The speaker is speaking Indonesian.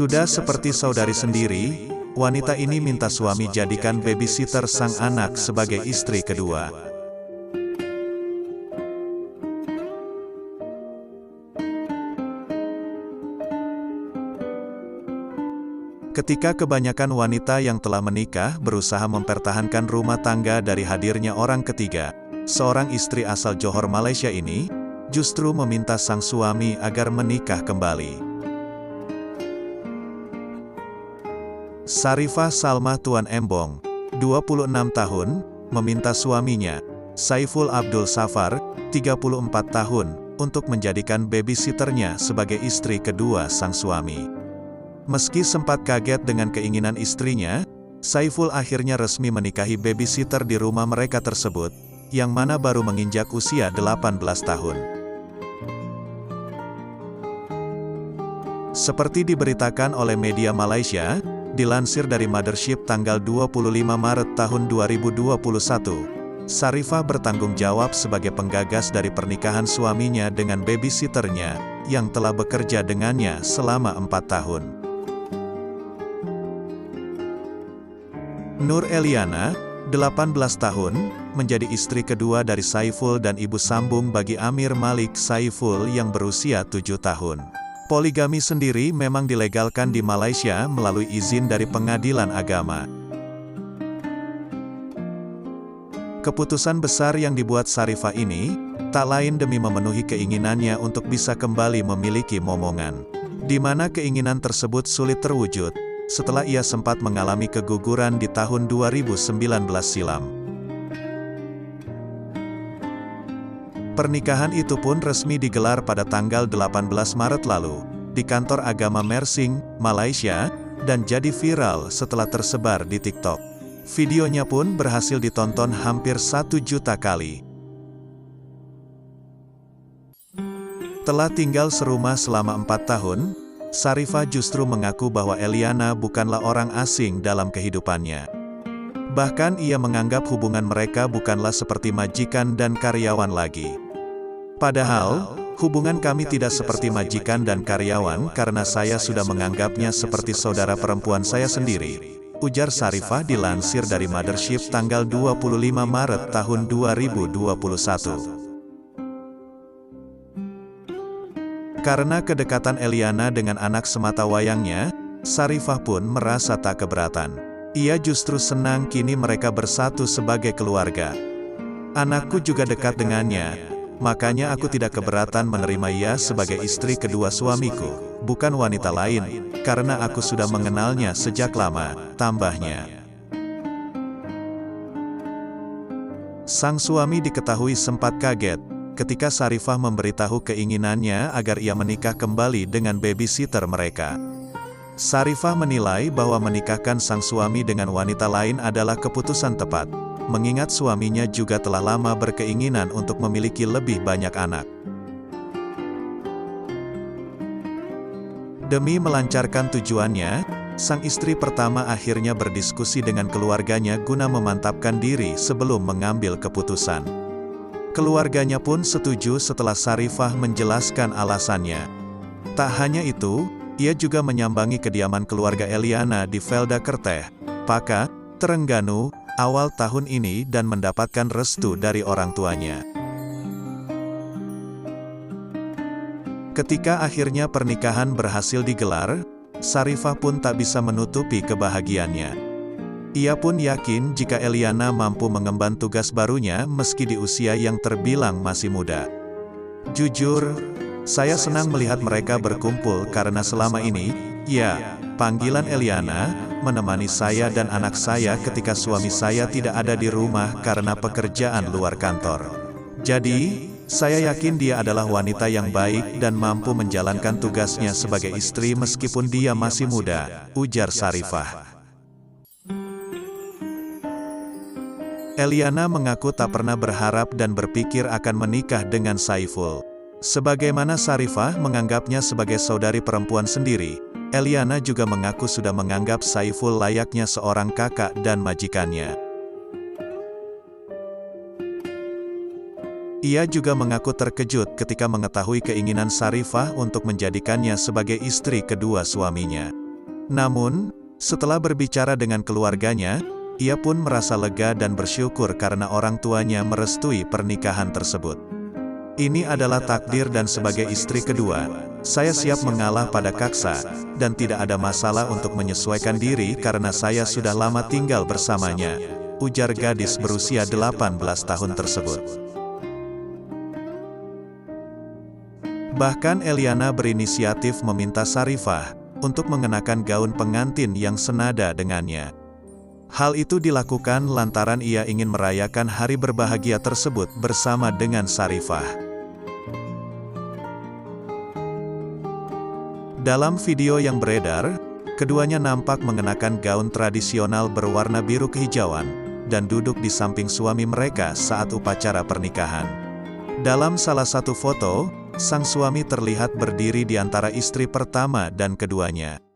Sudah seperti saudari sendiri, wanita ini minta suami jadikan babysitter sang anak sebagai istri kedua. Ketika kebanyakan wanita yang telah menikah berusaha mempertahankan rumah tangga dari hadirnya orang ketiga, seorang istri asal Johor, Malaysia ini justru meminta sang suami agar menikah kembali. Sarifah Salmah Tuan Embong, 26 tahun, meminta suaminya, Saiful Abdul Safar, 34 tahun, untuk menjadikan babysitternya sebagai istri kedua sang suami. Meski sempat kaget dengan keinginan istrinya, Saiful akhirnya resmi menikahi babysitter di rumah mereka tersebut, yang mana baru menginjak usia 18 tahun. Seperti diberitakan oleh media Malaysia, dilansir dari Mothership tanggal 25 Maret tahun 2021, Sarifah bertanggung jawab sebagai penggagas dari pernikahan suaminya dengan babysitternya, yang telah bekerja dengannya selama 4 tahun. Nur Eliana, 18 tahun, menjadi istri kedua dari Saiful dan ibu sambung bagi Amir Malik Saiful yang berusia 7 tahun. Poligami sendiri memang dilegalkan di Malaysia melalui izin dari pengadilan agama. Keputusan besar yang dibuat Sarifah ini, tak lain demi memenuhi keinginannya untuk bisa kembali memiliki momongan. Di mana keinginan tersebut sulit terwujud, setelah ia sempat mengalami keguguran di tahun 2019 silam. Pernikahan itu pun resmi digelar pada tanggal 18 Maret lalu, di kantor agama Mersing, Malaysia, dan jadi viral setelah tersebar di TikTok. Videonya pun berhasil ditonton hampir 1 juta kali. Telah tinggal serumah selama 4 tahun, Sarifah justru mengaku bahwa Eliana bukanlah orang asing dalam kehidupannya. Bahkan ia menganggap hubungan mereka bukanlah seperti majikan dan karyawan lagi. Padahal, hubungan kami tidak seperti majikan dan karyawan karena saya sudah menganggapnya seperti saudara perempuan saya sendiri, ujar Sarifah dilansir dari Mothership tanggal 25 Maret tahun 2021. Karena kedekatan Eliana dengan anak sematawayangnya, Sarifah pun merasa tak keberatan. Ia justru senang kini mereka bersatu sebagai keluarga. Anakku juga dekat dengannya, makanya aku tidak keberatan menerima ia sebagai istri kedua suamiku, bukan wanita lain, karena aku sudah mengenalnya sejak lama, tambahnya. Sang suami diketahui sempat kaget, ketika Sarifah memberitahu keinginannya agar ia menikah kembali dengan babysitter mereka. Sarifah menilai bahwa menikahkan sang suami dengan wanita lain adalah keputusan tepat, mengingat suaminya juga telah lama berkeinginan untuk memiliki lebih banyak anak. Demi melancarkan tujuannya, sang istri pertama akhirnya berdiskusi dengan keluarganya guna memantapkan diri sebelum mengambil keputusan. Keluarganya pun setuju setelah Sarifah menjelaskan alasannya. Tak hanya itu, ia juga menyambangi kediaman keluarga Eliana di Velda Kerteh, Paka, Terengganu, awal tahun ini dan mendapatkan restu dari orang tuanya. Ketika akhirnya pernikahan berhasil digelar, Sarifah pun tak bisa menutupi kebahagiaannya. Ia pun yakin jika Eliana mampu mengemban tugas barunya meski di usia yang terbilang masih muda. Jujur, saya senang melihat mereka berkumpul karena selama ini, ya, panggilan Eliana, menemani saya dan anak saya ketika suami saya tidak ada di rumah karena pekerjaan luar kantor. Jadi, saya yakin dia adalah wanita yang baik dan mampu menjalankan tugasnya sebagai istri meskipun dia masih muda, ujar Sarifah. Eliana mengaku tak pernah berharap dan berpikir akan menikah dengan Saiful. Sebagaimana Sarifah menganggapnya sebagai saudari perempuan sendiri, Eliana juga mengaku sudah menganggap Saiful layaknya seorang kakak dan majikannya. Ia juga mengaku terkejut ketika mengetahui keinginan Sarifah untuk menjadikannya sebagai istri kedua suaminya. Namun, setelah berbicara dengan keluarganya, ia pun merasa lega dan bersyukur karena orang tuanya merestui pernikahan tersebut. Ini adalah takdir dan sebagai istri kedua, saya siap mengalah pada Kaksa, dan tidak ada masalah untuk menyesuaikan diri karena saya sudah lama tinggal bersamanya, ujar gadis berusia 18 tahun tersebut. Bahkan Eliana berinisiatif meminta Sarifah untuk mengenakan gaun pengantin yang senada dengannya. Hal itu dilakukan lantaran ia ingin merayakan hari berbahagia tersebut bersama dengan Sarifah. Dalam video yang beredar, keduanya nampak mengenakan gaun tradisional berwarna biru kehijauan, dan duduk di samping suami mereka saat upacara pernikahan. Dalam salah satu foto, sang suami terlihat berdiri di antara istri pertama dan keduanya.